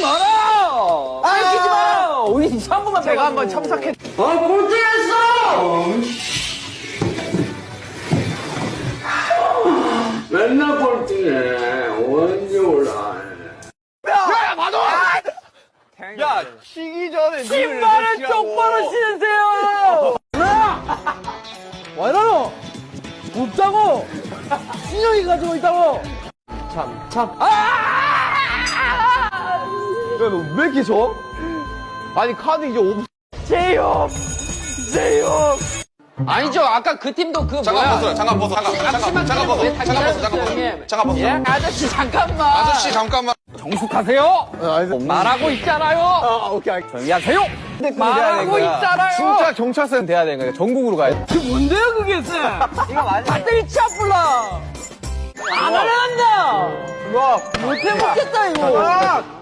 마라! 뺏기지 마! 우리 한 번만 제가 한번 참석해. 꼴등했어! 맨날 꼴등해. 언제 올라? 야, 맞아! 야, 쉬기 전에 신발을 똑바로 신으세요! 와 이러노? 없다고! 신영이 가지고 있다고! 참. 야, 너 왜 이렇게 져? 아니, 카드 이제 5분. 제이홉! 아니죠. 아까 그 팀도 그 잠깐 뭐야? 벗어, 잠깐 벗어. 아저씨 잠깐만. 아저씨, 잠깐만. 정숙하세요. 말하고 있잖아요. 오케이. 조용히 하세요. 말하고 있잖아요. 진짜 경찰서는 돼야 되는 거야. 전국으로 가야 돼. 그 뭔데요 그게 쌤? 이거 맞아. 배터리 차불라. 안 하려 한다. 와. 못해 먹겠다 이거.